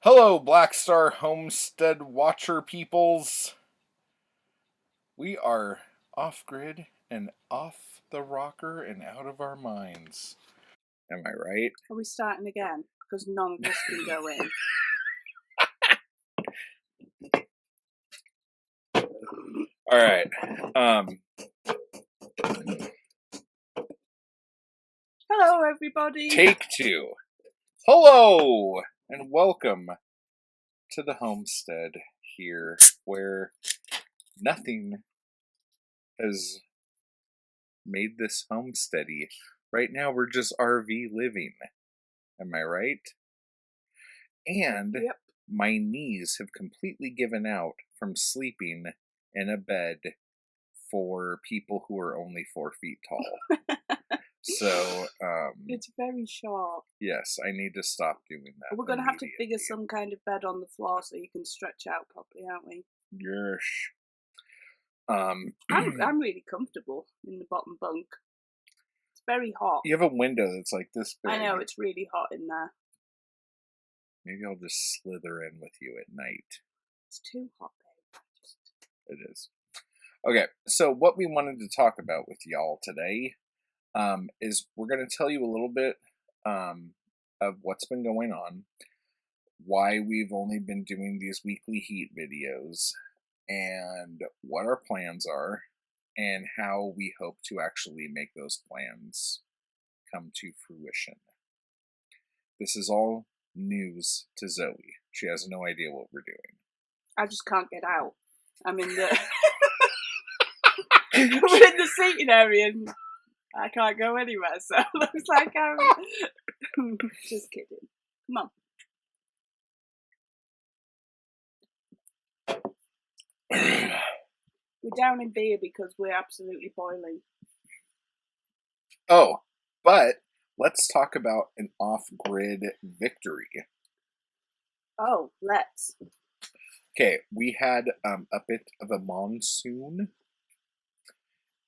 Hello, Black Star Homestead Watcher peoples. We are off grid and off the rocker and out of our minds. Am I right? Are we starting again? Because none of us can go in. All right. Hello, everybody. Take two. Hello, and welcome to the homestead here, where nothing has made this homesteady. Right now, we're just RV living. Am I right? And Yep. my knees have completely given out from sleeping in a bed for people who are only 4 feet tall. So, it's very sharp. yes, I need to stop doing that. We're going to have to figure some kind of bed on the floor so you can stretch out properly, aren't we? Yes. I'm really comfortable in the bottom bunk. It's very hot. You have a window that's like this big. I know, it's really hot in there. Maybe I'll just slither in with you at night. It's too hot, babe. It is. Okay, so what we wanted to talk about with y'all today is we're going to tell you a little bit of what's been going on, why we've only been doing these weekly heat videos, and what our plans are, and how we hope to actually make those plans come to fruition. This is all news to Zoe. She has no idea what we're doing. I just can't get out. I'm in the we're in the seating area and I can't go anywhere, so it looks like I'm just kidding. Come on. We're down in beer because we're absolutely boiling. Oh, but let's talk about an off-grid victory. Oh, let's. Okay, we had a bit of a monsoon,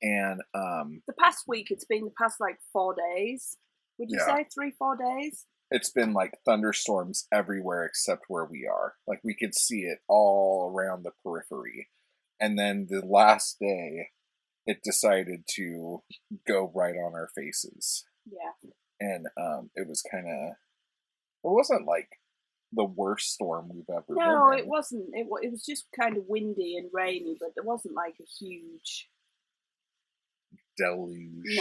and the past week, it's been the past like 4 days. Would you say 3-4 days? It's been like thunderstorms everywhere except where we are. Like we could see it all around the periphery. And then the last day, it decided to go right on our faces. Yeah. And it was kind of, it wasn't like the worst storm we've ever been in. No, it wasn't. It was just kind of windy and rainy, but there wasn't like a huge deluge.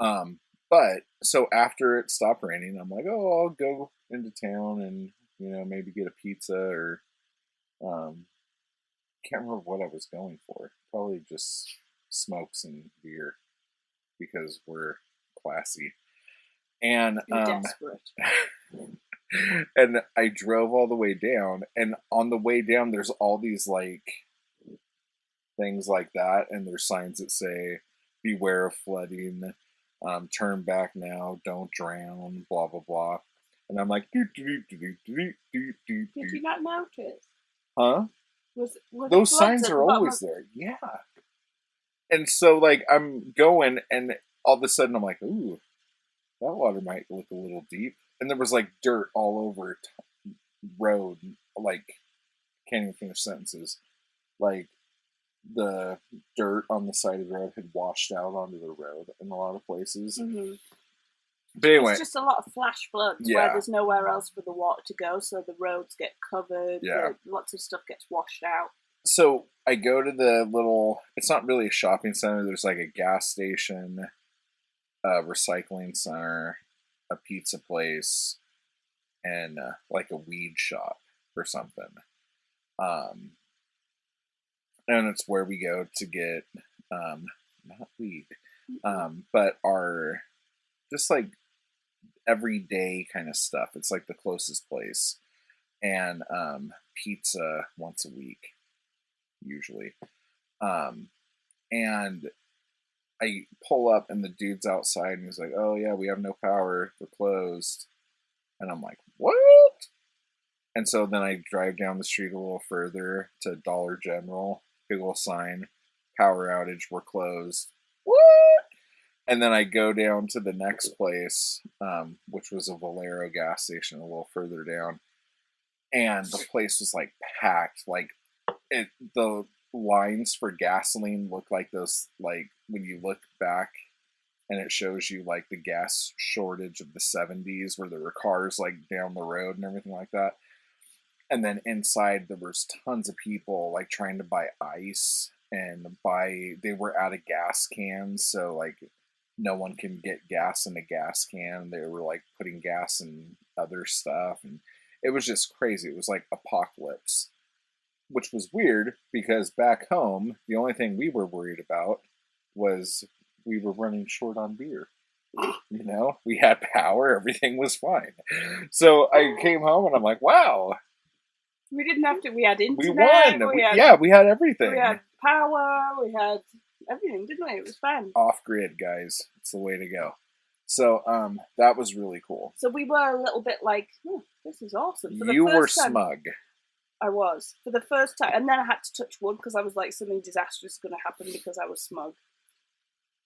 No. But so after it stopped raining, I'm like, oh, I'll go into town and maybe get a pizza or can't remember what I was going for. Probably just smokes and beer because we're classy. And you're desperate. and I drove all the way down, and on the way down, there's all these like things like that, and there's signs that say, "Beware of flooding." Turn back now, don't drown, blah blah blah. And I'm like, did you not notice? Huh? Were those signs are always there. Yeah. And so like I'm going, and all of a sudden I'm like, ooh, that water might look a little deep. And there was like dirt all over road, like can't even finish sentences. Like the dirt on the side of the road had washed out onto the road in a lot of places. Mm-hmm. But anyway, it's just a lot of flash floods where there's nowhere else for the water to go, so the roads get covered. Yeah, lots of stuff gets washed out. So I go to the little. It's not really a shopping center. There's like a gas station, a recycling center, a pizza place, and like a weed shop or something. And it's where we go to get not weed, but our just like everyday kind of stuff. It's like the closest place, and pizza once a week, usually. And I pull up, and the dude's outside, and he's like, "Oh yeah, we have no power. We're closed." And I'm like, "What?" And so then I drive down the street a little further to Dollar General. Big little sign, power outage, we're closed. What? And then I go down to the next place, which was a Valero gas station a little further down. and the place was like packed. Like the lines for gasoline look like those, like when you look back and it shows you like the gas shortage of the 70s where there were cars like down the road and everything like that. And then inside there was tons of people like trying to buy ice and they were out of gas cans, so like no one can get gas in a gas can. They were like putting gas in other stuff, and it was just crazy. It was like apocalypse, which was weird because back home the only thing we were worried about was we were running short on beer. You know, we had power, everything was fine. So I came home and I'm like, wow, We didn't have to. We had we internet. won. We had Yeah, we had everything. we had power. We had everything, didn't we? It was fun. Off grid, guys. It's the way to go. So that was really cool. So we were a little bit like, oh, this is awesome. For the You were first time, smug. I was for the first time, and then I had to touch wood because I was like, something disastrous is going to happen because I was smug.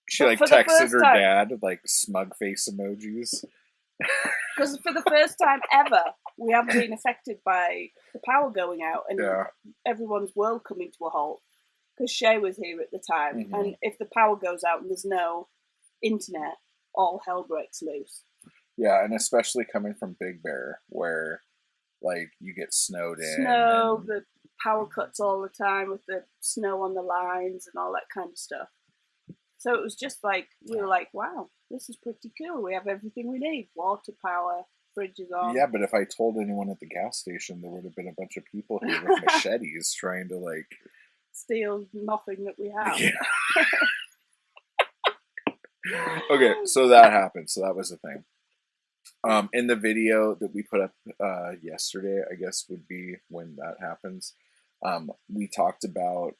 She But like for the texted first her time- dad like smug face emojis. Because for the first time ever, we haven't been affected by the power going out and Yeah. everyone's world coming to a halt. Because Shay was here at the time, Mhm. and if the power goes out and there's no internet, all hell breaks loose. Yeah, and especially coming from Big Bear, where like you get snowed in. Snow, and- the power cuts all the time with the snow on the lines and all that kind of stuff. So it was just like, we were like, wow, this is pretty cool. We have everything we need. Water, power, fridge is on. Yeah, but if I told anyone at the gas station, there would have been a bunch of people here with machetes trying to like. Steal nothing that we have. Yeah. Okay, so that happened. So that was the thing. In the video that we put up yesterday, I guess would be when that happens. We talked about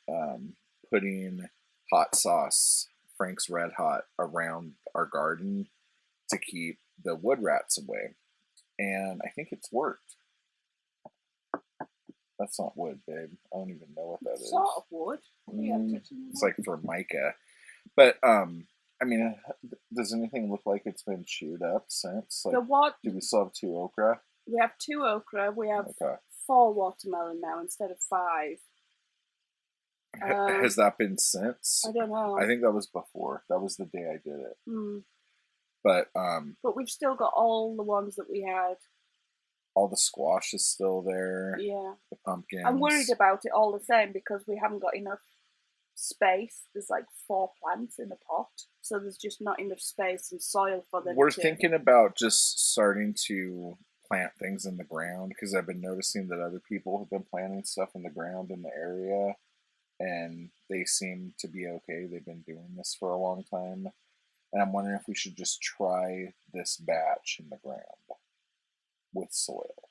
putting hot sauce, Frank's Red Hot, around our garden to keep the wood rats away, and I think it's worked. That's not wood, babe. I don't even know what that is. Sort of wood. Yeah, It's like Formica, but I mean, does anything look like it's been chewed up since? Like, the what? do we still have 2 okra? We have 2 okra. We have Okay. 4 watermelon now instead of 5. Has that been since? I don't know. I think that was before. That was the day I did it. But But we've still got all the ones that we had. all the squash is still there. Yeah. The pumpkins. I'm worried about it all the same because we haven't got enough space. There's like 4 plants in the pot, so there's just not enough space and soil for them. We're thinking about just starting to plant things in the ground because I've been noticing that other people have been planting stuff in the ground in the area, and they seem to be okay. They've been doing this for a long time, and I'm wondering if we should just try this batch in the ground with soil.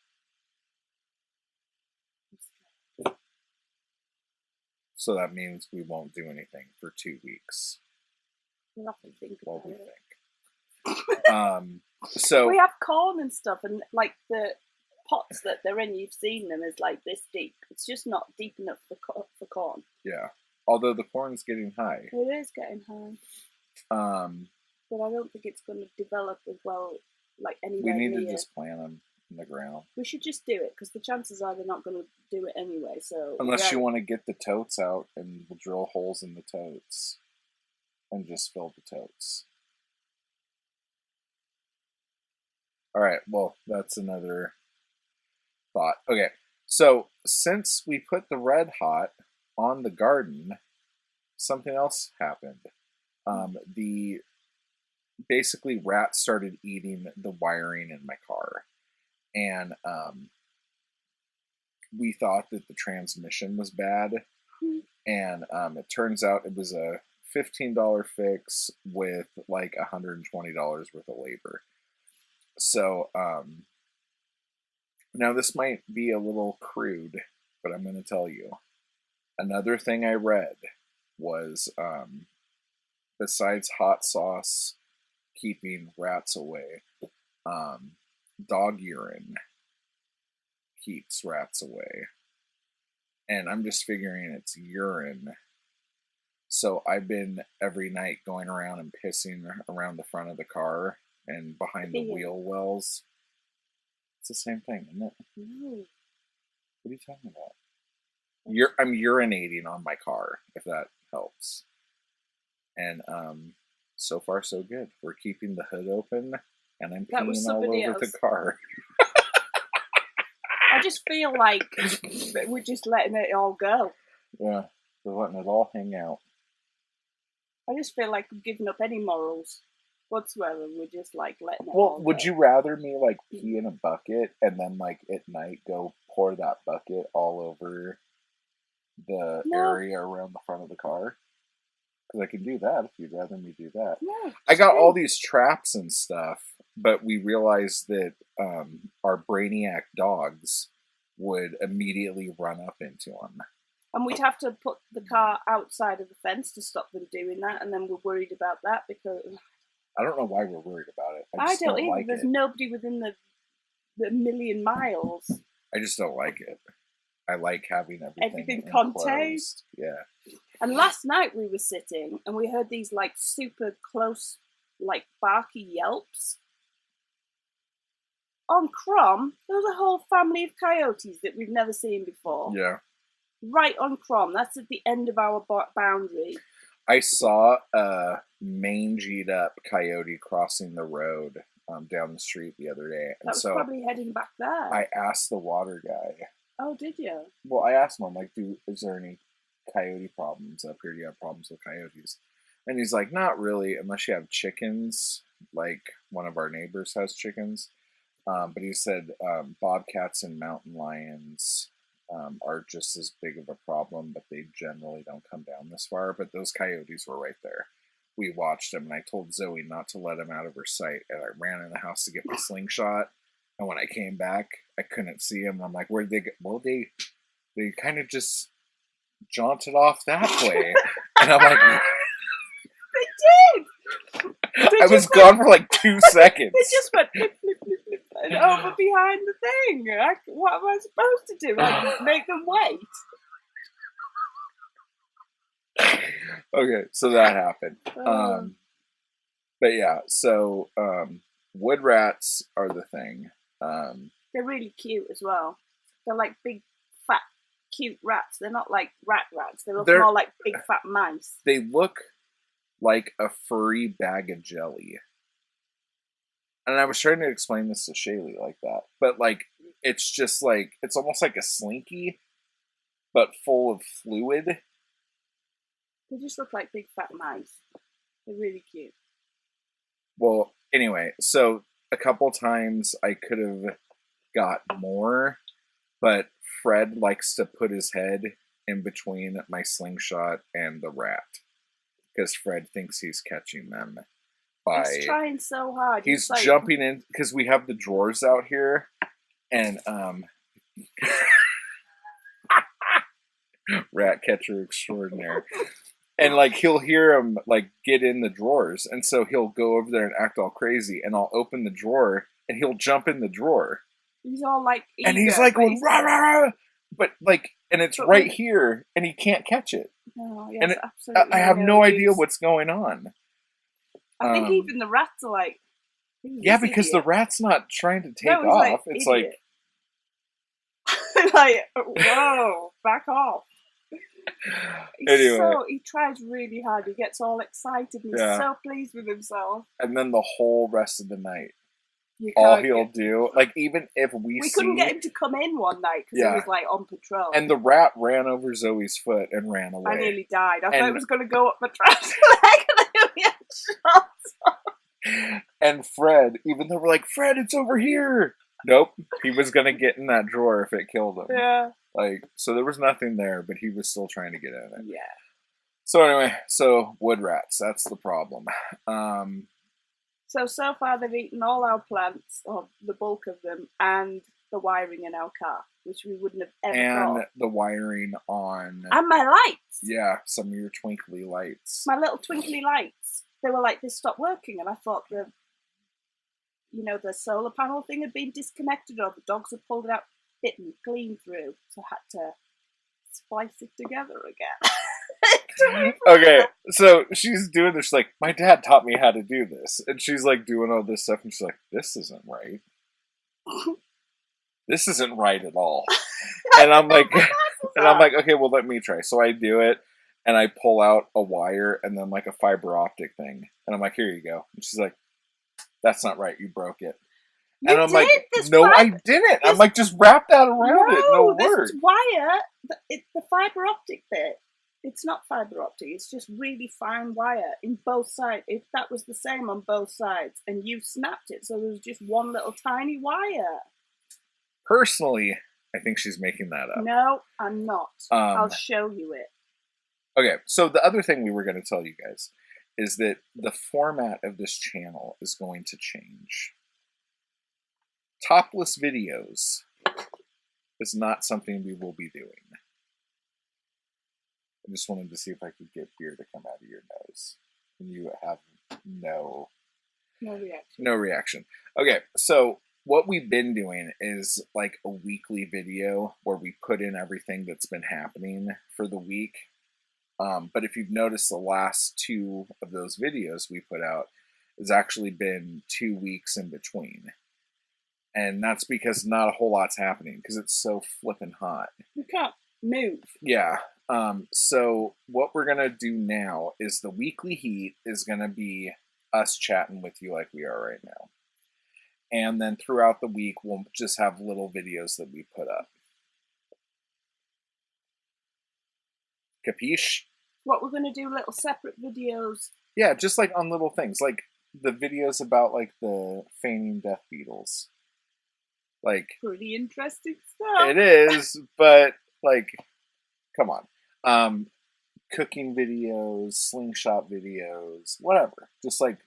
So that means we won't do anything for 2 weeks. Nothing. Think What about we it. think. So We have corn and stuff, and like the pots that they're in, you've seen them, is like this deep. It's just not deep enough for corn. yeah, although the corn's getting high. It is getting high, but I don't think it's going to develop as well. Like anywhere We need near. to just plant them in the ground. We should just do it because the chances are they're not going to do it anyway. So Unless you want to get the totes out and we'll drill holes in the totes and just fill the totes. All right, well, that's another thought. Okay, so since we put the Red Hot on the garden, something else happened. Basically rats started eating the wiring in my car, and we thought that the transmission was bad, and it turns out it was a $15 fix with like $120 worth of labor. So now this might be a little crude, but I'm going to tell you. Another thing I read was besides hot sauce keeping rats away, dog urine keeps rats away. And I'm just figuring it's urine. So I've been every night going around and pissing around the front of the car and behind the Yeah. wheel wells. It's the same thing, isn't it? No. talking about? I'm urinating on my car, if that helps. And so far so good. We're keeping the hood open, and I'm That was peeing all somebody over the else. car. I just feel like we're just letting it all go. Yeah, we're letting it all hang out. I just feel like we're giving up any morals whatsoever. We're just like letting it Well, all would go. you rather me like pee in a bucket and then like at night go pour that bucket all over the No. area around the front of the car? Because I can do that if you'd rather me do that. No, I got just all do. these traps and stuff, but we realized that our brainiac dogs would immediately run up into them. And we'd have to put the car outside of the fence to stop them doing that, and then we're worried about that because I don't know why we're worried about it. I just don't either. like There's it. nobody within the million miles. I just don't like it. I like having everything contained. enclosed. Yeah. And last night we were sitting and we heard these like super close, like barky yelps. On Crom, there was a whole family of coyotes that we've never seen before. Yeah. Right on Crom. That's at the end of our boundary. I saw a mangied up coyote crossing the road down the street the other day. And That was so probably heading back there. I asked the water guy. Oh, did you? Well, I asked him, I'm like, is there any coyote problems up here? Do you have problems with coyotes? And he's like, not really, unless you have chickens. Like one of our neighbors has chickens. But he said bobcats and mountain lions are just as big of a problem, but they generally don't come down this far. But those coyotes were right there. We watched them, and I told Zoe not to let him out of her sight. And I ran in the house to get my slingshot. And when I came back, I couldn't see him. I'm like, where'd they go? Well, they kind of just jaunted off that way. And I'm like, They did! I was gone for like 2 seconds. They just went blip, blip, blip, blip, and over behind the thing. What am I supposed to do? Like, make them wait? Okay, so that happened. But yeah, so wood rats are the thing. They're really cute as well. They're like big, fat, cute rats. They're not like rats. They look more like big, fat mice. They look like a furry bag of jelly. And I was trying to explain this to Shaylee like that. But like, it's just like, it's almost like a Slinky, but full of fluid. They just look like big, fat mice. They're really cute. Well, anyway, so a couple times I could have got more, but Fred likes to put his head in between my slingshot and the rat because Fred thinks he's catching them. He's trying so hard. He's like, jumping in because we have the drawers out here, and rat catcher extraordinaire. And like he'll hear him like get in the drawers, and so he'll go over there and act all crazy, and I'll open the drawer, and he'll jump in the drawer. He's all like, eager, and he's like going rah rah rah, but like, and it's right here, and he can't catch it. No, yes, and absolutely. I have no idea what's going on. I think even the rats are like, yeah, because idiot. The rat's not trying to take off. Like, it's idiot. Like, whoa, back off. Anyway, he tries really hard. He gets all excited. And he's so pleased with himself. And then the whole rest of the night, all he'll do, like even if we couldn't get him to come in one night because he was like on patrol. And the rat ran over Zoe's foot and ran away. I nearly died. I thought it was going to go up my trap's leg and I nearly had shots. And Fred, even though we're like, Fred, it's over here. Nope, he was going to get in that drawer if it killed him. Yeah. Like, so there was nothing there, but he was still trying to get in it. Yeah. So anyway, wood rats, that's the problem. So far they've eaten all our plants, or the bulk of them, and the wiring in our car, which we wouldn't have ever thought. And the wiring on... And my lights! Yeah, some of your twinkly lights. My little twinkly lights. They were like, they stopped working, and I thought the solar panel thing had been disconnected, or the dogs had pulled it out, bitten clean through, so I had to splice it together again. Okay, so she's doing this, like, my dad taught me how to do this, and she's like doing all this stuff, and she's like, this isn't right. this isn't right at all. And I'm like, okay, well, let me try. So I do it, and I pull out a wire and then like a fiber optic thing, and I'm like, here you go. And she's like, that's not right. You broke it. You And I'm did like, this no, fiber, I didn't. I'm like, just wrap that around it. No no, this work. wire, the fiber optic bit. It's not fiber optic. It's just really fine wire in both sides. If that was the same on both sides, and you snapped it, so there was just one little tiny wire. Personally, I think she's making that up. No, I'm not. I'll show you it. Okay, so the other thing we were going to tell you guys is that the format of this channel is going to change. Topless videos is not something we will be doing. I just wanted to see if I could get beer to come out of your nose. And you have no reaction. No reaction. Okay, so what we've been doing is like a weekly video where we put in everything that's been happening for the week. But if you've noticed, the last two of those videos we put out has actually been 2 weeks in between. And that's because not a whole lot's happening because it's so flippin' hot. We can't move. Yeah. So what we're going to do now is the weekly heat is going to be us chatting with you like we are right now. And then throughout the week, we'll just have little videos that we put up. Capiche? What, we're going to do little separate videos? Yeah, just like on little things. Like the videos about like the feigning death beetles. Like, pretty interesting stuff. It is, but like, come on. Cooking videos, slingshot videos, whatever. Just like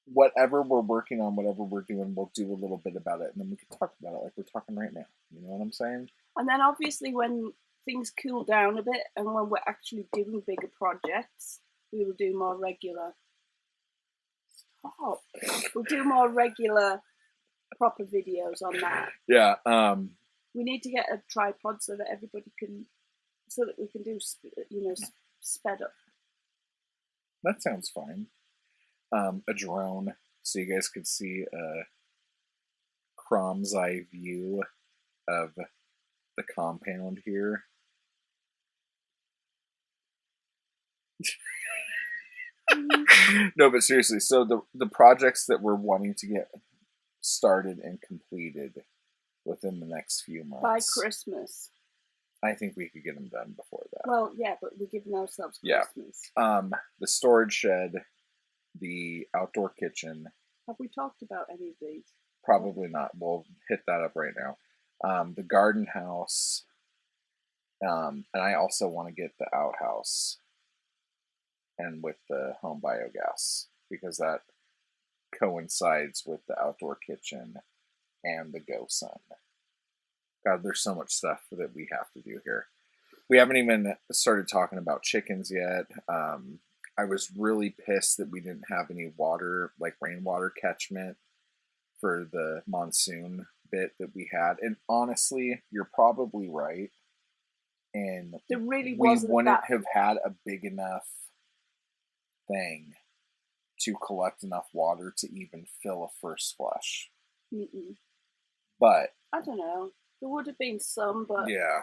whatever we're working on, whatever we're doing, we'll do a little bit about it, and then we can talk about it like we're talking right now. You know what I'm saying? And then obviously when things cool down a bit and when we're actually doing bigger projects, we will do more regular. Stop. We'll do more regular, proper videos on that. Yeah. We need to get a tripod so that everybody can, so that we can do, sped up. That sounds fine. A drone, so you guys could see a Crom's eye view of the compound here. No, but seriously, so the projects that we're wanting to get started and completed within the next few months. By Christmas. I think we could get them done before that. Well, yeah, but we're giving ourselves Christmas. Yeah. The storage shed, the outdoor kitchen. Have we talked about any of these? Probably not. We'll hit that up right now. The garden house. And I also want to get the outhouse and with the home biogas because that coincides with the outdoor kitchen and the GoSun. God, there's so much stuff that we have to do here. We haven't even started talking about chickens yet. I was really pissed that we didn't have any water, like rainwater catchment for the monsoon bit that we had. And honestly, you're probably right. And there really we wouldn't have had a big enough thing to collect enough water to even fill a first flush. Mm-mm. But I don't know. There would have been some, but yeah,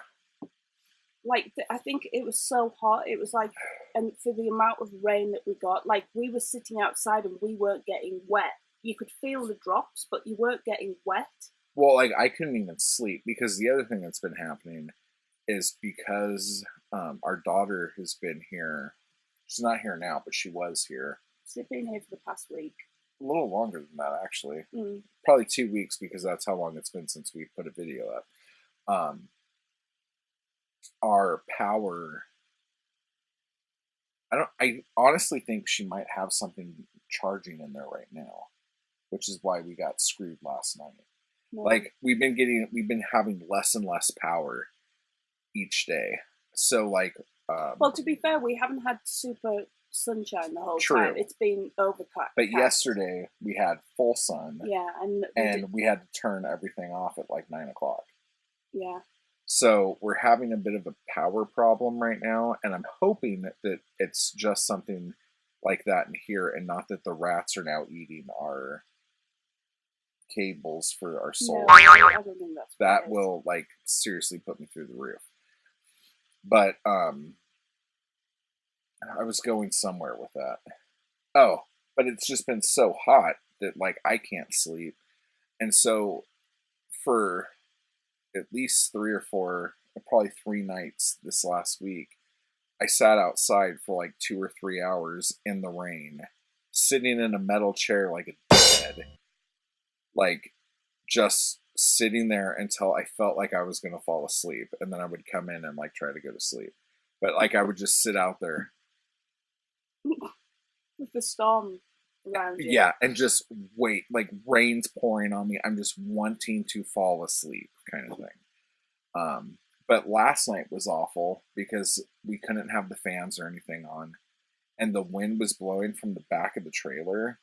like I think it was so hot. It was like, and for the amount of rain that we got, like we were sitting outside and we weren't getting wet. You could feel the drops, but you weren't getting wet. Well, like I couldn't even sleep because the other thing that's been happening is because our daughter has been here. She's not here now, but she was here. She's been here for the past week. A little longer than that, actually. Mm. Probably 2 weeks because that's how long it's been since we put a video up. Our power. I honestly think she might have something charging in there right now, which is why we got screwed last night. No. Like we've been having less and less power each day. So like. Well, to be fair, we haven't had super sunshine the whole time. It's been overcast. But yesterday we had full sun. Yeah, and we had to turn everything off at like 9 o'clock. Yeah. So we're having a bit of a power problem right now, and I'm hoping that it's just something like that in here, and not that the rats are now eating our cables for our No, solar. I don't think that's what That it is. will like seriously put me through the roof. But I was going somewhere with that. Oh, but it's just been so hot that like I can't sleep. And so for at least 3 or 4, probably 3 nights this last week, I sat outside for like 2 or 3 hours in the rain, sitting in a metal chair like a dickhead. Like just sitting there until I felt like I was going to fall asleep. And then I would come in and like try to go to sleep. But like I would just sit out there. With the storm around you. Yeah, and just wait, like rain's pouring on me. I'm just wanting to fall asleep, kind of thing. But last night was awful because we couldn't have the fans or anything on, and the wind was blowing from the back of the trailer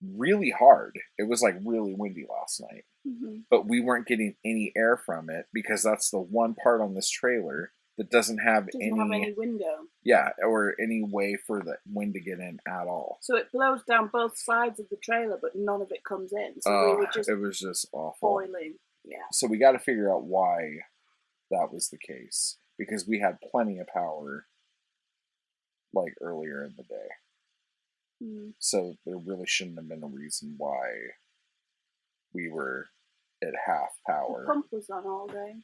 really hard. It was like really windy last night, but we weren't getting any air from it because that's the one part on this trailer that doesn't have any window. Yeah, or any way for the wind to get in at all. So it blows down both sides of the trailer, but none of it comes in. So we were just it was just awful. boiling. Yeah. So we got to figure out why that was the case, because we had plenty of power like earlier in the day. So there really shouldn't have been a reason why we were at half power. The pump was on all day.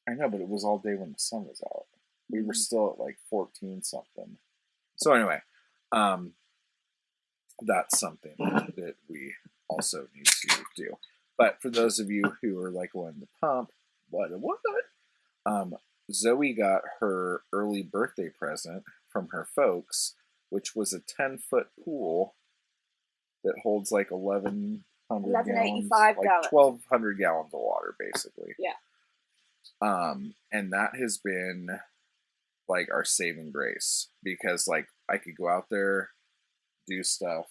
I know, but it was all day when the sun was out. We were still at like 14 something. So anyway, that's something that we also need to do. But for those of you who are like, well, in the pump, what? Zoe got her early birthday present from her folks, which was a 10-foot pool that holds like 1,100 gallons, like 1,200 gallons of water, basically. Yeah. And that has been like our saving grace, because like I could go out there, do stuff,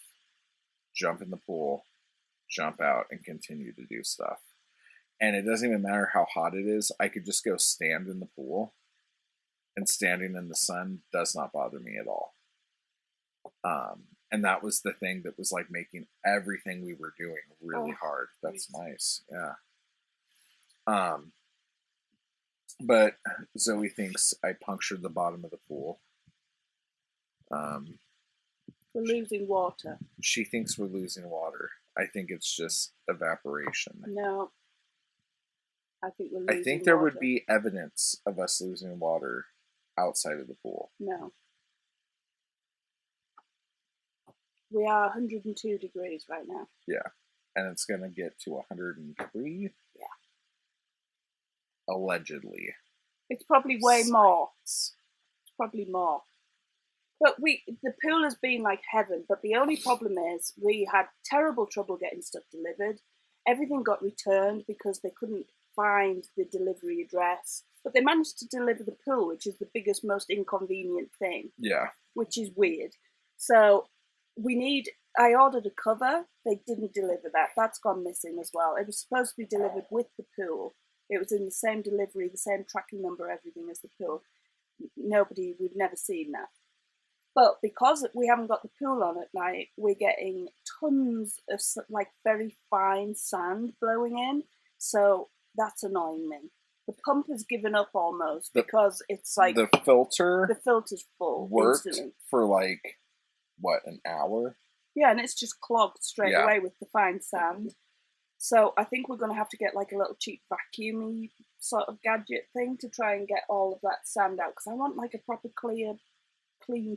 jump in the pool, jump out, and continue to do stuff. And it doesn't even matter how hot it is. I could just go stand in the pool, and standing in the sun does not bother me at all. And that was the thing that was like making everything we were doing really hard. That's nice. Yeah. But Zoe thinks I punctured the bottom of the pool. We're losing water. She thinks we're losing water. I think it's just evaporation. No. I think we're losing I think there water. would be evidence of us losing water outside of the pool. No. We are 102 degrees right now. Yeah. And it's going to get to 103? Yeah. Allegedly. It's probably way more. It's probably more. But the pool has been like heaven, but the only problem is we had terrible trouble getting stuff delivered. Everything got returned because they couldn't find the delivery address. But they managed to deliver the pool, which is the biggest, most inconvenient thing. Yeah. Which is weird. So I ordered a cover. They didn't deliver that. That's gone missing as well. It was supposed to be delivered with the pool. It was in the same delivery, the same tracking number, everything as the pool. We've never seen that. But because we haven't got the pool on at night, we're getting tons of like very fine sand blowing in. So that's annoying me. The pump has given up almost because it's like the filter's full. Worked instantly. For like an hour? Yeah, and it's just clogged straight away with the fine sand. So I think we're going to have to get like a little cheap vacuumy sort of gadget thing to try and get all of that sand out, because I want like a proper clean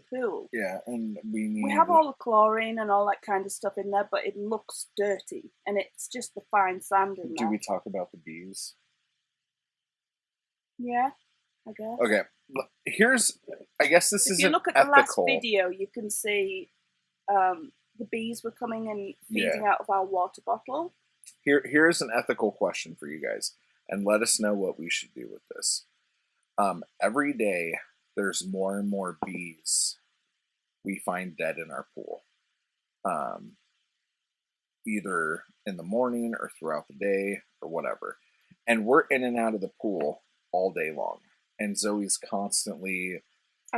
pool. Yeah, and we have all the chlorine and all that kind of stuff in there, but it looks dirty, and it's just the fine sand in there. Do we talk about the bees? Yeah, I guess. Okay, I guess this is if you look at the last video, you can see the bees were coming and feeding out of our water bottle. Here's an ethical question for you guys, and let us know what we should do with this. Every day, there's more and more bees we find dead in our pool. Either in the morning or throughout the day or whatever. And we're in and out of the pool all day long. And Zoe's constantly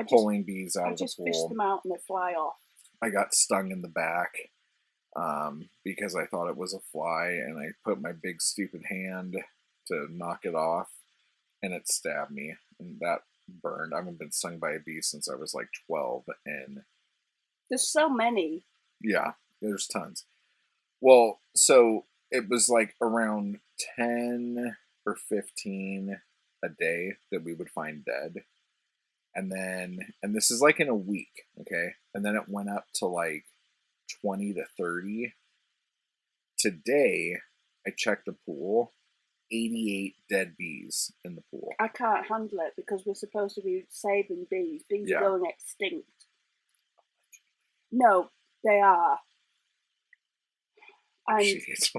pulling bees out of the pool. I just fish them out and they fly off. I got stung in the back. because I thought it was a fly, and I put my big stupid hand to knock it off, and it stabbed me, and that burned. I haven't been stung by a bee since I was like 12, and There's so many. yeah, there's tons. Well, so it was like around 10 or 15 a day that we would find dead. And this is like in a week, okay? And then it went up to like 20 to 30. Today, I checked the pool, 88 dead bees in the pool. I can't handle it because we're supposed to be saving bees. Bees Yeah. are going extinct. No, they are. And Jeez.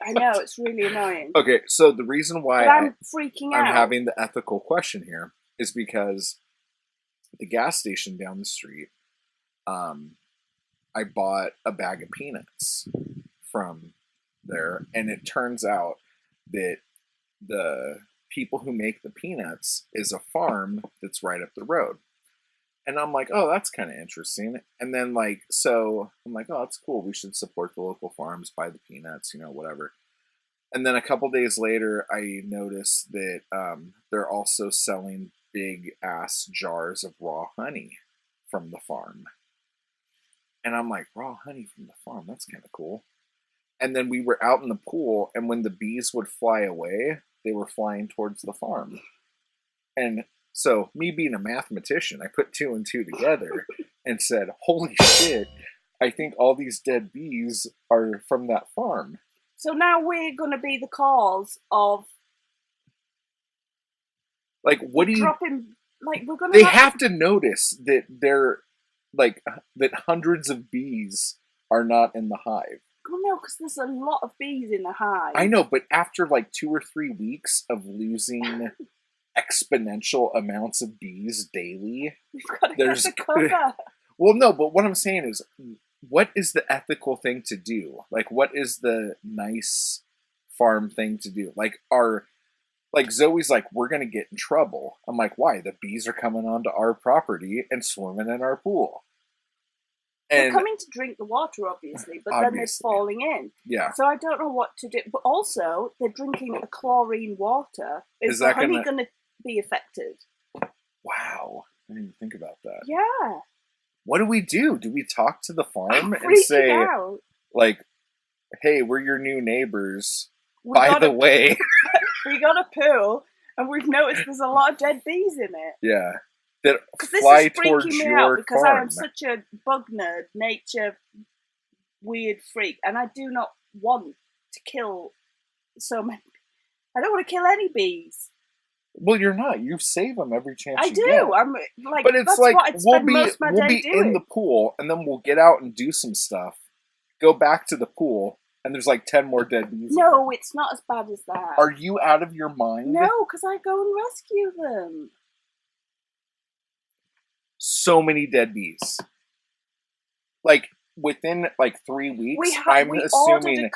I know, it's really annoying. Okay, so the reason why But I'm freaking out. I'm having the ethical question here is because the gas station down the street, I bought a bag of peanuts from there, and it turns out that the people who make the peanuts is a farm that's right up the road. And I'm like, oh, that's kind of interesting. And then, like, so I'm like, oh, that's cool. We should support the local farms, buy the peanuts, whatever. And then a couple days later, I noticed that they're also selling big ass jars of raw honey from the farm. And I'm like, raw honey from the farm? That's kind of cool. And then we were out in the pool, and when the bees would fly away, they were flying towards the farm. And so, me being a mathematician, I put 2 and 2 together and said, holy shit, I think all these dead bees are from that farm. So now we're going to be the cause of like, what do you dropping? Like, we're going to. They have to notice that they're like that hundreds of bees are not in the hive. Oh no, because there's a lot of bees in the hive. I know, but after like 2 or 3 weeks of losing exponential amounts of bees daily, we've got to get the cover. Well, no, but what I'm saying is, what is the ethical thing to do? Like, what is the nice farm thing to do? Like Zoe's like, we're gonna get in trouble. I'm like, why? The bees are coming onto our property and swimming in our pool. And they're coming to drink the water, obviously, but then they're falling in. Yeah. So I don't know what to do. But also, they're drinking a chlorine water. Is the honey going to be affected? Wow. I didn't even think about that. Yeah. What do we do? Do we talk to the farm and say, like, hey, we're your new neighbors. By the way. We got a pool, and we've noticed there's a lot of dead bees in it. Yeah. That fly towards your because farm. I am such a bug nerd, nature weird freak, and I do not want to kill so many. I don't want to kill any bees. Well, you're not. You save them every chance you get. I do. I'm like, but it's like we'll be in the pool, and then we'll get out and do some stuff. Go back to the pool, and there's like 10 more dead bees. No, it's not as bad as that. Are you out of your mind? No, because I go and rescue them. So many dead bees. Like within like 3 weeks, I'm assuming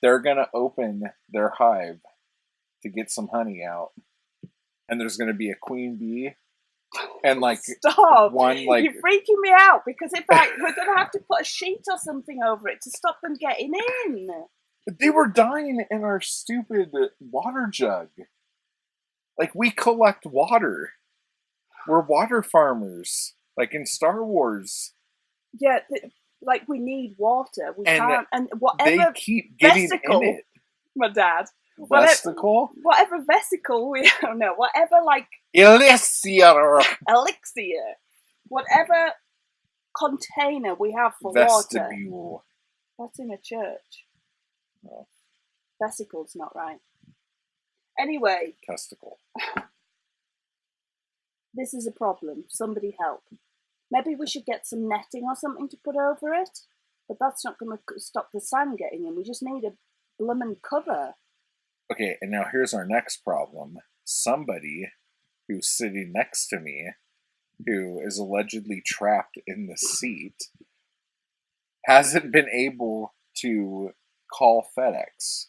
they're gonna open their hive to get some honey out, and there's gonna be a queen bee, and like stop one like you're freaking me out because in fact we're gonna have to put a sheet or something over it to stop them getting in. They were dying in our stupid water jug. Like we collect water. We're water farmers, like in Star Wars. Yeah, like we need water. We can't, and whatever they keep getting vesicle, in it. My dad. Vesicle? Whatever vesicle we don't know. Whatever like elixir. Whatever container we have for vestibule. Water. That's in a church. Oh. Vesicle's not right. Anyway. Testicle. This is a problem. Somebody help. Maybe we should get some netting or something to put over it. But that's not going to stop the sand getting in. We just need a bloomin' cover. Okay, and now here's our next problem. Somebody who's sitting next to me, who is allegedly trapped in the seat, hasn't been able to call FedEx.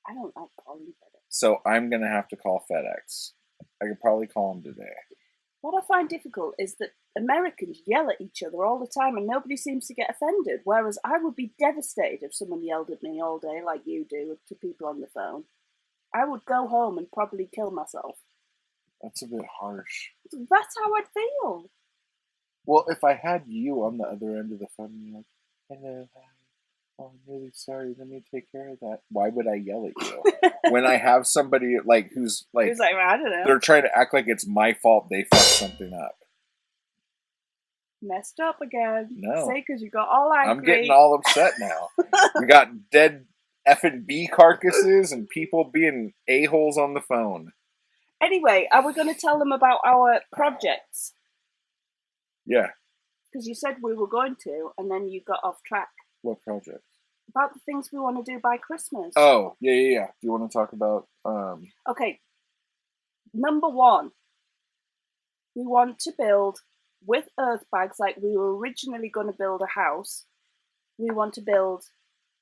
I don't like calling FedEx. So I'm going to have to call FedEx. I could probably call them today. What I find difficult is that Americans yell at each other all the time and nobody seems to get offended, whereas I would be devastated if someone yelled at me all day like you do to people on the phone. I would go home and probably kill myself. That's a bit harsh. That's how I'd feel. Well, if I had you on the other end of the phone, you're like, hello, hi. Oh, I'm really sorry. Let me take care of that. Why would I yell at you when I have somebody like who's like, I don't know, they're trying to act like it's my fault they fucked something up? messed up again. No. Say, because you got all angry. I'm getting all upset now. We got dead effing bee carcasses and people being a-holes on the phone. Anyway, are we going to tell them about our projects? Yeah. Because you said we were going to, and then you got off track. What project? About the things we want to do by Christmas. Oh, yeah. Do you want to talk about... Okay. Number 1. We want to build, with earth bags, like we were originally going to build a house, we want to build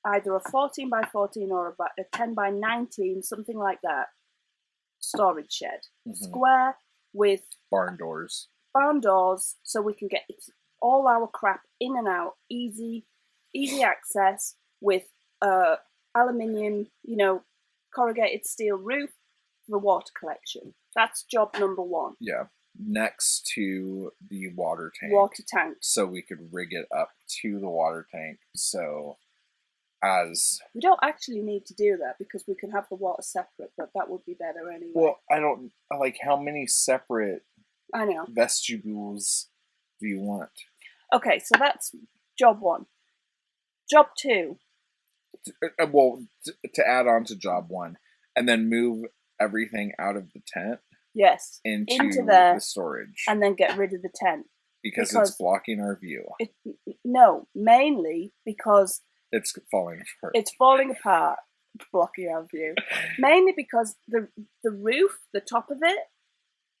either a 14 by 14 or a 10 by 19, something like that, storage shed. Square with barn doors, so we can get all our crap in and out, easy access, with aluminium, corrugated steel roof for water collection. That's job number 1. Yeah, next to the water tank. So we could rig it up to the water tank. So we don't actually need to do that because we can have the water separate, but that would be better anyway. Well, I don't like how many separate I know vestibules do you want? Okay, so that's job 1. Job 2. To add on to job 1, and then move everything out of the tent. Yes, into the storage, and then get rid of the tent because it's blocking our view. No, mainly because it's falling apart. It's falling apart, blocking our view. Mainly because the roof, the top of it,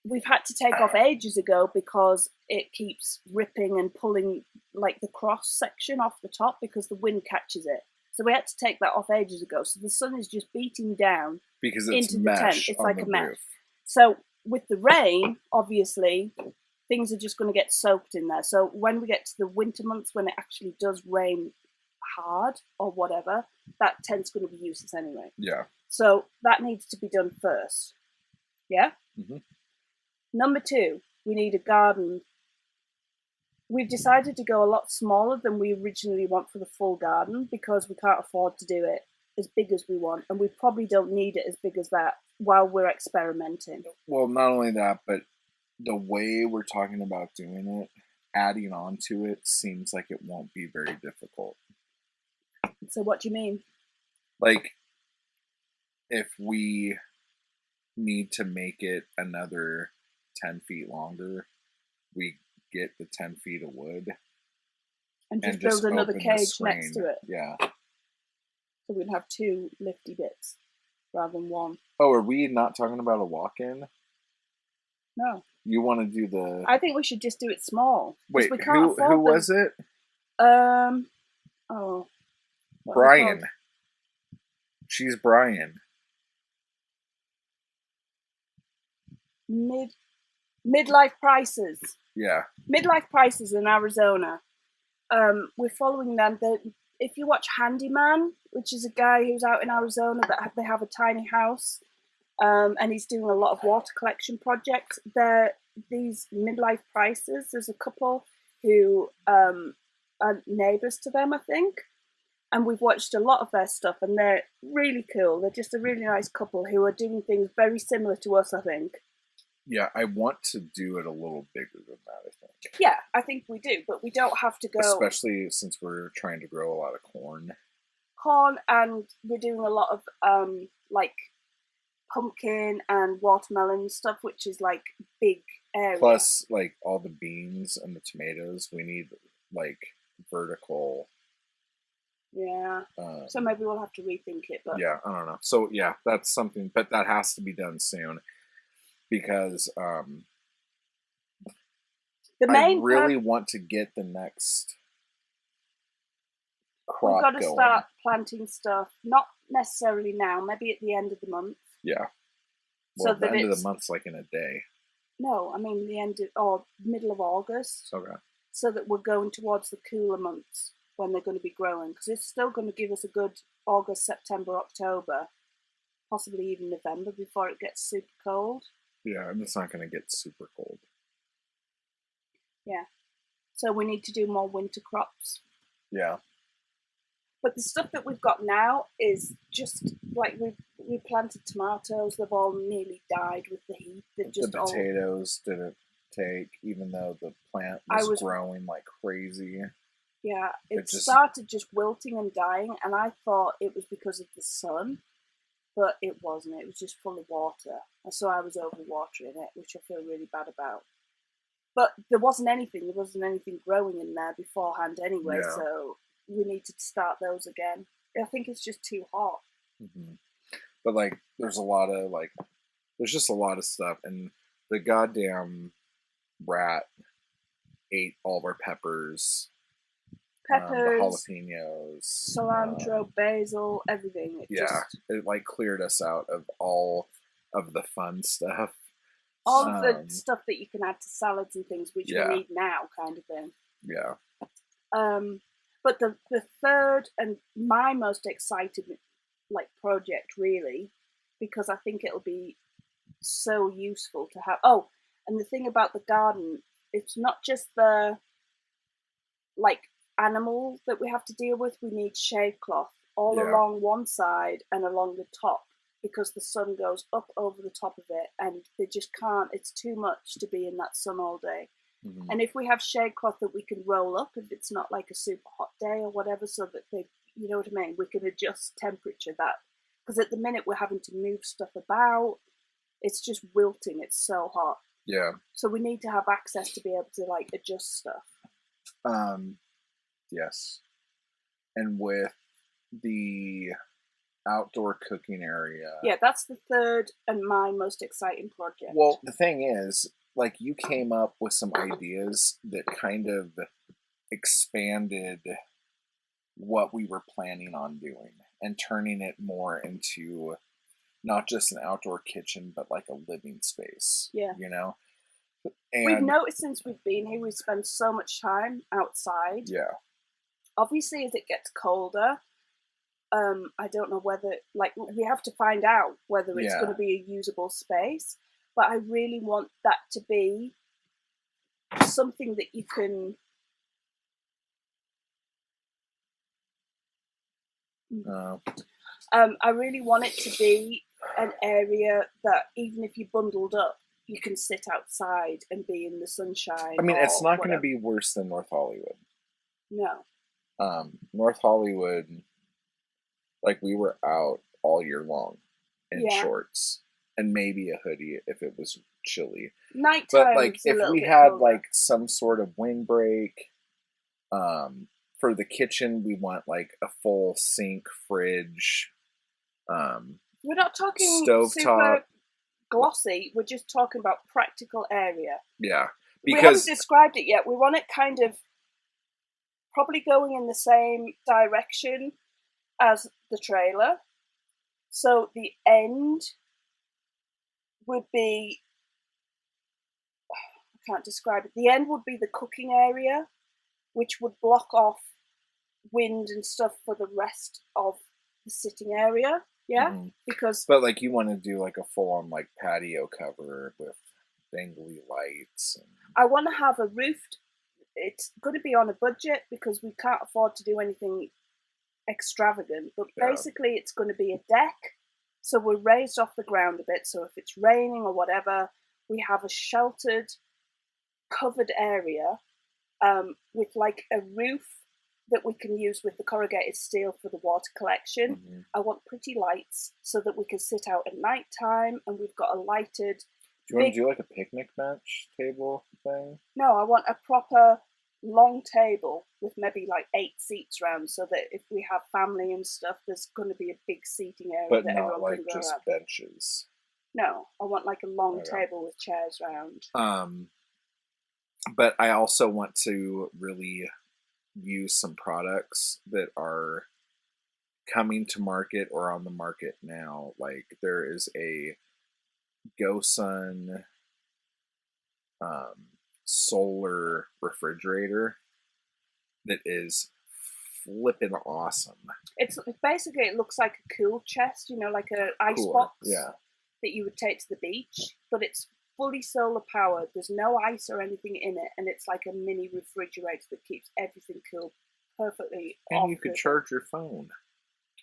we've had to take off ages ago because it keeps ripping and pulling like the cross section off the top because the wind catches it. So we had to take that off ages ago. So the sun is just beating down because it's into the tent. It's like a mesh. Roof. So with the rain, obviously, things are just going to get soaked in there. So when we get to the winter months, when it actually does rain hard or whatever, that tent's going to be useless anyway. Yeah. So that needs to be done first. Yeah? Mm-hmm. Number 2, we need a garden. We've decided to go a lot smaller than we originally want for the full garden because we can't afford to do it as big as we want, and we probably don't need it as big as that while we're experimenting. Well, not only that, but the way we're talking about doing it, adding on to it seems like it won't be very difficult. So what do you mean? Like, if we need to make it another 10 feet longer, we get the 10 feet of wood and just build another cage next to it. Yeah. So we'd have 2 lifty bits rather than 1. Oh, are we not talking about a walk-in? No. You want to do the... I think we should just do it small. Wait, who was it? Brian. She's Brian. Midlife Prices. Yeah. Midlife Prices in Arizona. We're following them. If you watch Handyman, which is a guy who's out in Arizona they have a tiny house, and he's doing a lot of water collection projects. These Midlife Prices. There's a couple who are neighbours to them, I think, and we've watched a lot of their stuff, and they're really cool. They're just a really nice couple who are doing things very similar to us, I think. Yeah, I want to do it a little bigger than that, I think. Yeah, I think we do, but we don't have to go... Especially since we're trying to grow a lot of corn. And we're doing a lot of, like, pumpkin and watermelon stuff, which is, like, big area. Plus, like, all the beans and the tomatoes, we need, like, vertical... Yeah, so maybe we'll have to rethink it, but... Yeah, I don't know. So, yeah, that's something, but that has to be done soon. Because I really want to get the next crop going. We've got to start planting stuff, not necessarily now, maybe at the end of the month. Yeah. Well, so the end of the month's like in a day. No, I mean the end of, or middle of August, Okay. so that we're going towards the cooler months when they're going to be growing, because it's still going to give us a good August, September, October, possibly even November before it gets super cold. Yeah, and it's not going to get super cold. Yeah. So we need to do more winter crops. Yeah. But the stuff that we've got now is just like we planted tomatoes. They've all nearly died with the heat. They've just the potatoes didn't take, even though the plant was growing like crazy. Yeah, it started just wilting and dying, and I thought it was because of the sun, but it wasn't. It was just full of water, and so I was overwatering it, which I feel really bad about. But there wasn't anything. There wasn't anything growing in there beforehand anyway, Yeah. so we needed to start those again. I think it's just too hot. Mm-hmm. But like, there's just a lot of stuff, and the goddamn rat ate all of our peppers, the jalapenos, cilantro, basil, everything. It like cleared us out of all of the fun stuff. All of the stuff that you can add to salads and things, which we need now, kind of thing. Yeah. But the third and my most excited like project really, because I think it'll be so useful to have. Oh, and the thing about the garden, it's not just the like animals that we have to deal with. We need shade cloth all along one side and along the top, because the sun goes up over the top of it, and they just can't. It's too much to be in that sun all day. Mm-hmm. And if we have shade cloth that we can roll up, if it's not like a super hot day or whatever, so that they, you know what I mean, we can adjust temperature that, because at the minute we're having to move stuff about. It's just wilting. It's so hot. Yeah. So we need to have access to be able to like adjust stuff. Yes. And with the outdoor cooking area. Yeah, that's the third and my most exciting project. Well, the thing is, like, you came up with some ideas that kind of expanded what we were planning on doing and turning it more into not just an outdoor kitchen, but like a living space. Yeah. You know? And we've noticed since we've been here, we spend so much time outside. Yeah. Obviously, as it gets colder, I don't know whether, like, we have to find out whether it's going to be a usable space. But I really want that to be something that you can. I really want it to be an area that even if you bundled up, you can sit outside and be in the sunshine. I mean, it's not going to be worse than North Hollywood. No. North Hollywood, like, we were out all year long in shorts and maybe a hoodie if it was chilly. Nighttime, but like if we had colder. Like some sort of windbreak, for the kitchen we want like a full sink, fridge. We're not talking stovetop, glossy. We're just talking about practical area. Yeah, because we haven't described it yet. We want it kind of probably going in the same direction as the trailer. So the end would be, I can't describe it. The end would be the cooking area, which would block off wind and stuff for the rest of the sitting area. Yeah, but like you want to do like a full-on like patio cover with dangly lights. I want to have a roofed. It's going to be on a budget because we can't afford to do anything extravagant. But basically, it's going to be a deck, so we're raised off the ground a bit. So if it's raining or whatever, we have a sheltered, covered area with like a roof that we can use with the corrugated steel for the water collection. Mm-hmm. I want pretty lights so that we can sit out at night time, and we've got a lighted. Do you want to do like a picnic bench table thing? No, I want a proper long table with maybe like 8 seats around, so that if we have family and stuff, there's going to be a big seating area. But that not everyone like can go just around. Benches. No, I want like a long table with chairs around. But I also want to really use some products that are coming to market or on the market now. Like there is a GoSun solar refrigerator that is flipping awesome. It's basically, it looks like a cool chest, you know, like a ice Cooler, box yeah. that you would take to the beach, but it's fully solar powered. There's no ice or anything in it, and it's like a mini refrigerator that keeps everything cool perfectly. And you can charge your phone.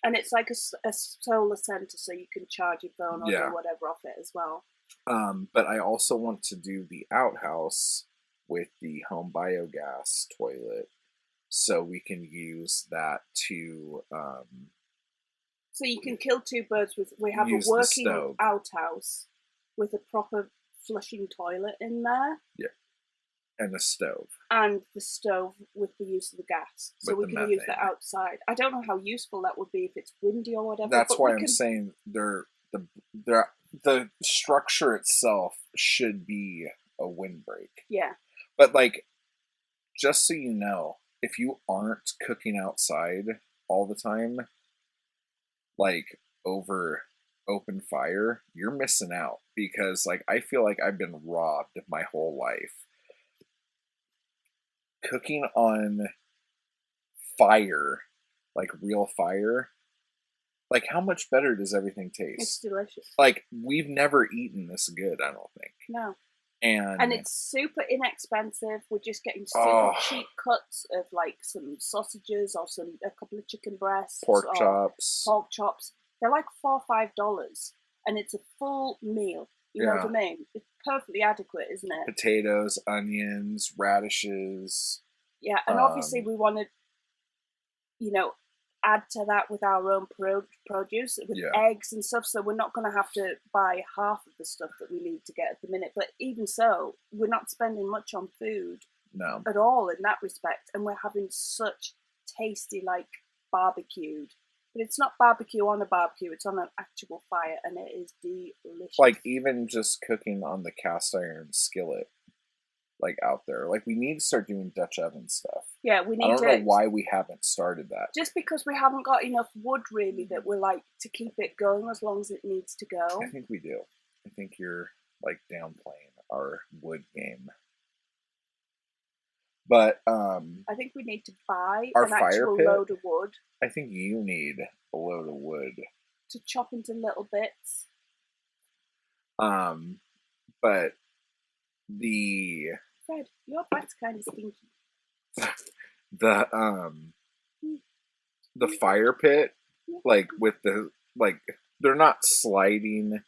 And it's like a solar center, so you can charge your phone or do whatever off it as well. But I also want to do the outhouse with the home biogas toilet, so we can use that to. So you can kill two birds with. We have a working outhouse with a proper flushing toilet in there. Yeah. And a stove. And the stove with the use of the gas. So we can use that outside. I don't know how useful that would be if it's windy or whatever. That's why I'm saying the structure itself should be a windbreak. Yeah. But like, just so you know, if you aren't cooking outside all the time, like over open fire, you're missing out, because like I feel like I've been robbed my whole life. Cooking on fire, like real fire, like how much better does everything taste? It's delicious. Like, we've never eaten this good, I don't think. No. And it's super inexpensive. We're just getting super cheap cuts of like some sausages or a couple of chicken breasts, pork chops. They're like $4 or $5, and it's a full meal. You know what I mean? It's perfectly adequate, isn't it? Potatoes, onions, radishes. Yeah, and obviously we want to, you know, add to that with our own produce, with eggs and stuff. So we're not going to have to buy half of the stuff that we need to get at the minute. But even so, we're not spending much on food at all in that respect. And we're having such tasty, like, barbecued. But it's not barbecue on a barbecue, it's on an actual fire, and it is delicious. Like, even just cooking on the cast iron skillet, like, out there. Like, we need to start doing Dutch oven stuff. Yeah, we need to. I don't know why we haven't started that. Just because we haven't got enough wood, really, that we're, like, to keep it going as long as it needs to go. I think we do. I think you're, like, downplaying our wood game. But, I think we need to buy an actual load of wood. I think you need a load of wood. To chop into little bits. But Fred, your breath's kind of stinky. The fire pit, like, with the, like, they're not sliding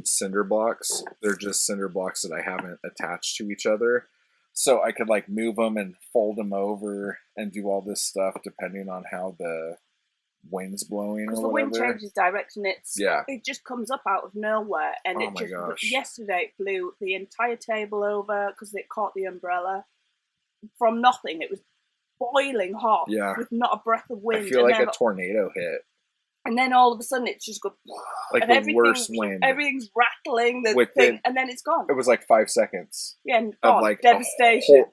cinder blocks. They're just cinder blocks that I haven't attached to each other. So I could, like, move them and fold them over and do all this stuff depending on how the wind's blowing or whatever. Because the wind changes direction. It just comes up out of nowhere. And yesterday it blew the entire table over because it caught the umbrella. From nothing. It was boiling hot with not a breath of wind. I feel like a tornado hit. And then all of a sudden it's just go like the worst wind. Everything's rattling and then it's gone. It was like 5 seconds. Yeah, and like devastation.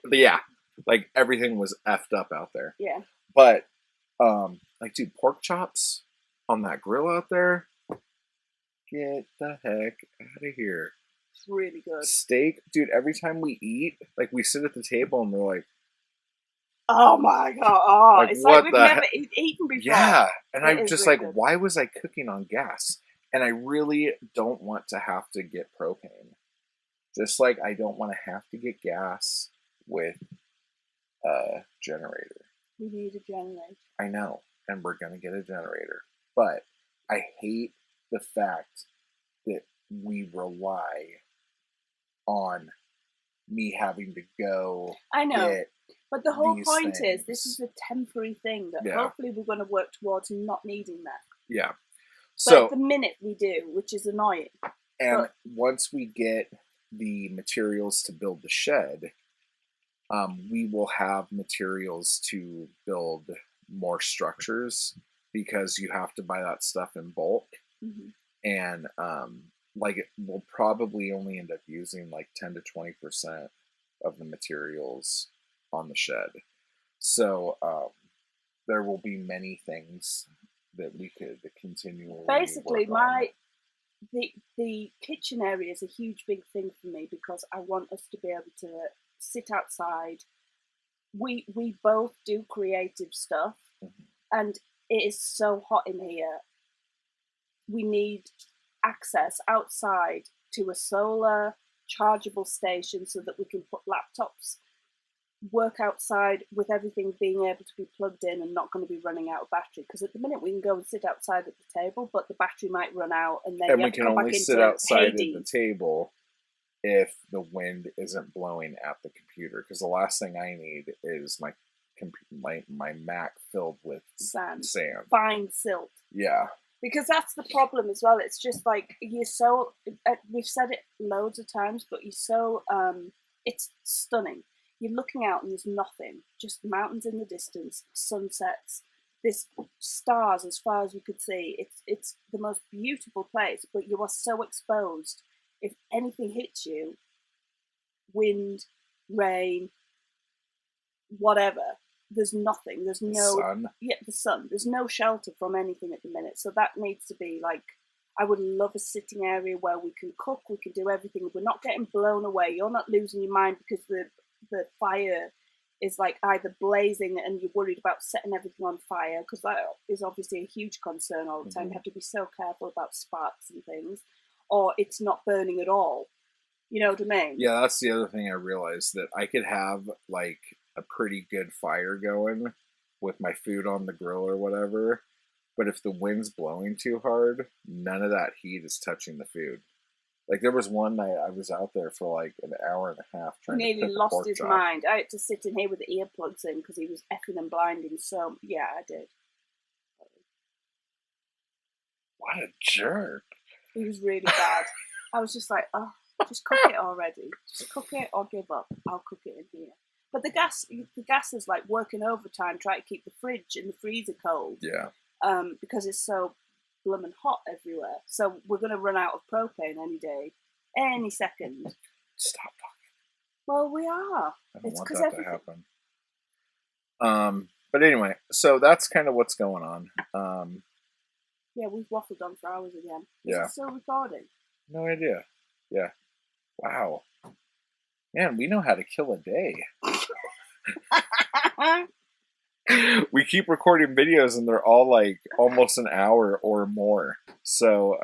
Like everything was effed up out there. Yeah. But like, dude, pork chops on that grill out there. Get the heck out of here. It's really good. Steak, dude, every time we eat, like, we sit at the table and we're like, oh my god! Oh, like, it's like we've never eaten before. Yeah, and I'm just really like, why was I cooking on gas? And I really don't want to have to get propane. Just like I don't want to have to get gas with a generator. We need a generator. I know, and we're gonna get a generator. But I hate the fact that we rely on me having to go. I know. Get But the whole point is, this is a temporary thing that hopefully we're going to work towards not needing that. Yeah. So at the minute we do, which is annoying. And once we get the materials to build the shed, we will have materials to build more structures, because you have to buy that stuff in bulk. Mm-hmm. And like, we'll probably only end up using like 10 to 20% of the materials on the shed. So there will be many things that we could continually basically work on. the kitchen area is a huge big thing for me because I want us to be able to sit outside. We both do creative stuff, and it is so hot in here. We need access outside to a solar chargeable station so that we can put laptops, work outside with everything being able to be plugged in and not going to be running out of battery. Because at the minute we can go and sit outside at the table, but the battery might run out, and then And you we have to can come back only into sit outside at the Hades. table if the wind isn't blowing at the computer. Because the last thing I need is my Mac filled with Sand, sand. fine silt. Yeah. Because that's the problem as well. It's just like you're so. We've said it loads of times, but you're so. It's stunning. You're looking out and there's nothing, just mountains in the distance, sunsets, this stars as far as you could see. It's the most beautiful place, but you are so exposed. If anything hits you, wind, rain, whatever, there's nothing. There's no Sun. Yeah, the sun. There's no shelter from anything at the minute. So that needs to be like, I would love a sitting area where we can cook, we can do everything. We're not getting blown away. You're not losing your mind because the fire is like either blazing and you're worried about setting everything on fire, because that is obviously a huge concern all the time. You have to be so careful about sparks and things, or it's not burning at all. You know what I mean? Yeah, that's the other thing I realized, that I could have like a pretty good fire going with my food on the grill or whatever, but if the wind's blowing too hard, none of that heat is touching the food. Like there was one night I was out there for like an hour and a half He trying to nearly cook a lost pork his chop. mind. I had to sit in here with the earplugs in because he was effing and blinding. So yeah, I did. What a jerk! He was really bad. I was just like, oh, just cook it already. Just cook it or give up. I'll cook it in here. But the gas is like working overtime trying to keep the fridge and the freezer cold. Yeah. Because it's so blooming hot everywhere. So we're going to run out of propane any day, any second. Stop talking. Well, we are. I don't It's want 'cause that to happen. But anyway, so that's kind of what's going on. Yeah, we've waffled on for hours again. Yeah. Is it still recording? No idea. Yeah. Wow. Man, we know how to kill a day. We keep recording videos and they're all like almost an hour or more. So,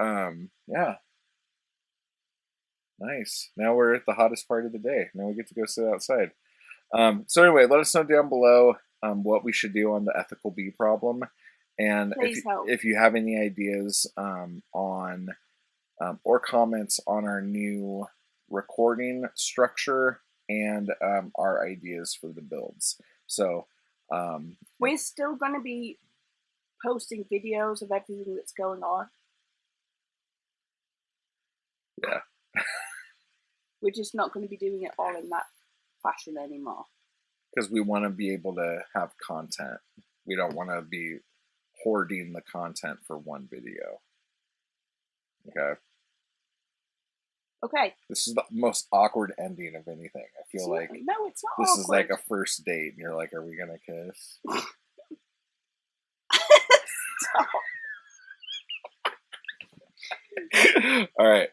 yeah. Nice. Now we're at the hottest part of the day. Now we get to go sit outside. So anyway, let us know down below what we should do on the ethical bee problem. And if you have any ideas on or comments on our new recording structure and our ideas for the builds. So we're still going to be posting videos of everything that's going on. Yeah. We're just not going to be doing it all in that fashion anymore. Because we want to be able to have content. We don't want to be hoarding the content for one video. Okay. Okay. This is the most awkward ending of anything. I feel like no, it's not. This awkward. is like a first date, and you're like, "Are we gonna kiss?" Stop. All right.